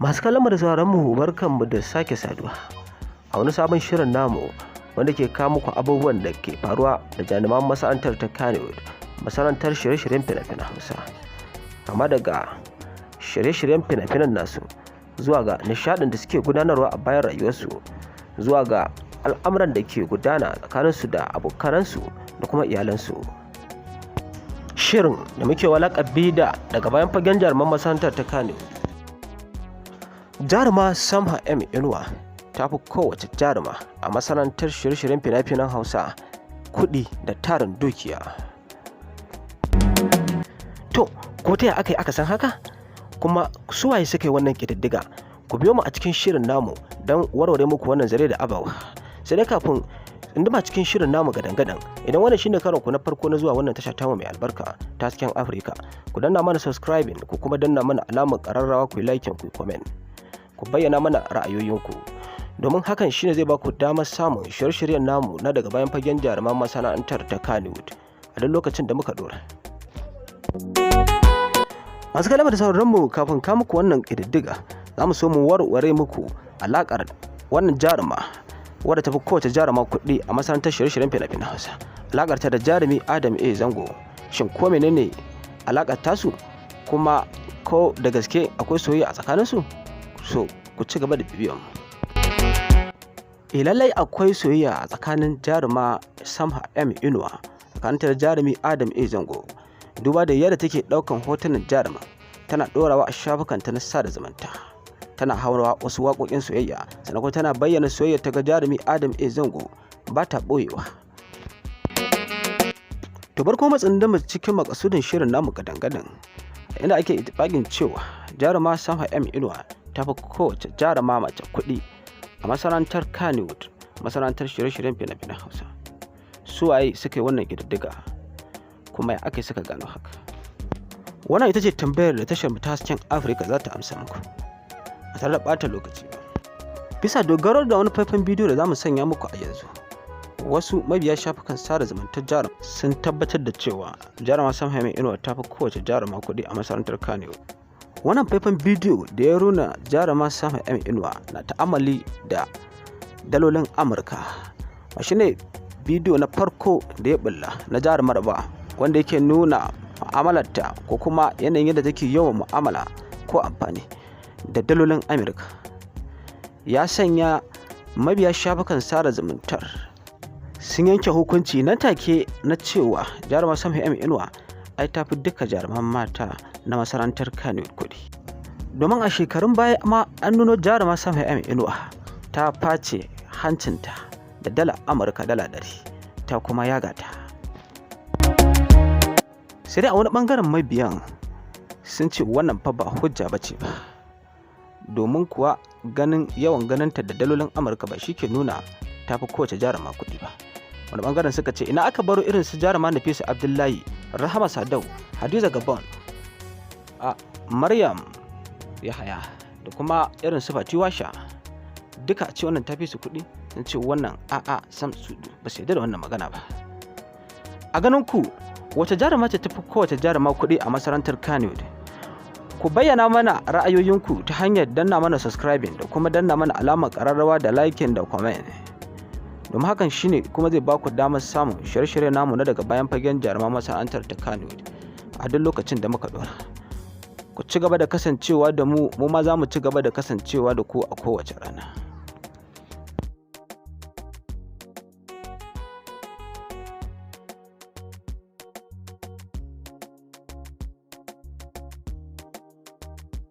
Masu kallon da sauraron mu barkanmu da sake saduwa a wani sabon shirin namu wanda ke kawo muku abubuwan da ke faruwa da jaruman masana'antar ta Kannywood, masana'antar shirye-shiryen fina-finan Hausa, kama daga shirye-shiryen fina-finan nasu zuwa ga nishadin da suke gudanarwa a bayan rayuwarsu, zuwa ga al'amuran da ke gudana tsakaninsu da abokanansu da kuma iyalansu. Shirin da muke walakabi da daga bayan fagen jaruman masana'antar ta Kannywood. Jaruma Samha M Inuwa ta fi kowace jaruma a masana'antar shirye-shiryen fina-finan Hausa kuɗi da tarin dukiya. To, ko ta aka yi aka san haka? Kuma suwaye suka yi wannan ƙididdiga? Ku biyo mu a cikin shirin namu don warware muku wannan zare da abawa. Sai dai kafin tsunduma cikin shirin namu gadan-gadan, idan wannan shine karon ku na farko na zuwa wannan tasha tamu mai albarka ta hasken Afirka, ku danna mana subscribing, ku kuma danna mana alamar ƙararrawa, ku yi like, ku yi comment, ku bayyana mana ra'ayoyinku, domin hakan shine zai ba ku damar samun shirye-shiryen namu na daga bayan fagen jaruman masana'antar ta Kannywood a duk lokacin da muka dora. Masu kalama da sauraron mu, kafin ka muku wannan ƙididdiga, za mu so mu warware muku alaƙar wannan jaruma wadda ta fi kowace jaruma kuɗi a masana'antar shirye-shiryen fina-finan Hausa. Alaƙar ta da jarumi Adam A Zango, shin ko menene alaƙar tasu, kuma ko da gaske akwai soyayya a tsakaninsu? So ku ci gaba da bibiyon mu. Lallai akwai soyayya a tsakanin jaruma Samha M Inuwa tsakaninta da jarumi Adam A Zango, duba da yadda take ɗaukan hotunan jaruma tana ɗorawa a shafukanta na sada zumunta, tana haurawa wasu waƙoƙin soyayya, sannan kuma tana bayyana soyayya ta ga jarumi Adam A Zango ba ta ɓoyewa. To bar kuma tsindama cikin makasudin shirin namu gadan-gadan, inda ake itifaƙin cewa jaruma Samha M Inuwa ta fi kowace jaruma mace kuɗi a masana'antar Kannywood, masana'antar shirye-shiryen fina-finan Hausa. Su waye suka yi wannan ƙididdiga, kuma ya aka suka gano haka? Wannan ita ce tambayar da tashar ta hasken Afirka za ta amsa muku a tare da ɓata lokaci ba. Bisa dogaro da wani faifan bidiyo da za mu sanya muku a yanzu, wasu mabiya shafukan sada zumuntar jaruma sun tabbatar da cewa jaruma Samha M Inuwa ta fi kowace jaruma kuɗi a masana'antar Kannywood. Wannan faifan bidiyo da ya nuna jaruma Samha M Inuwa na ta'amali da dalolin Amurka ba shine bidiyo na farko da ya bulla na jarumar ba, wanda yake nuna mu'amalarta ko kuma yanayin yadda take yawan mu'amala ko amfani da dalolin Amurka. Ya sanya mabiya shafukan sada zumuntar sun yanke hukunci nan take na cewa jaruma Samha M Inuwa ai ta fi duka jaruman mata na masana'antar Kannywood kuɗi. Domin a shekarun baya ma an nuno jaruma Samha M Inuwa ta face hancinta da dala Amurka dala 100, ta kuma yaga ta. Sai dai a wani bangaren mabiyan sun ce wannan fa ba hujja bace ba, domin kuwa yawan ganinta da dalolin Amurka ba shi ke nuna ta fi kowace jaruma kuɗi ba. Wani bangaren suka ce ina aka baro irin su jaruma Nafisa Abdullahi, Rahama Sadau, Hadiza Gabon, a Maryam Yahaya da kuma irin su Fati Washa, duka a ce wannan tafi su kuɗi? Sun ce wannan a'a sam su ba su yarda da wannan magana ba. A ganin ku wace jaruma ce tafi kowace jaruma kuɗi a masana'antar Kannywood? Ku bayyana mana ra'ayoyinku ta hanyar danna mana subscribing da kuma danna mana alamar ƙararrawa da liking da comment. Domin hakan shine kuma zai ba ku damar samun shirye-shirye namu na daga bayan fagen jaruman masana'antar ta Kannywood a duk lokacin da muka dora. Ku ci gaba da kasancewa da mu, mu ma za mu ci gaba da kasancewa da ku a kowace rana.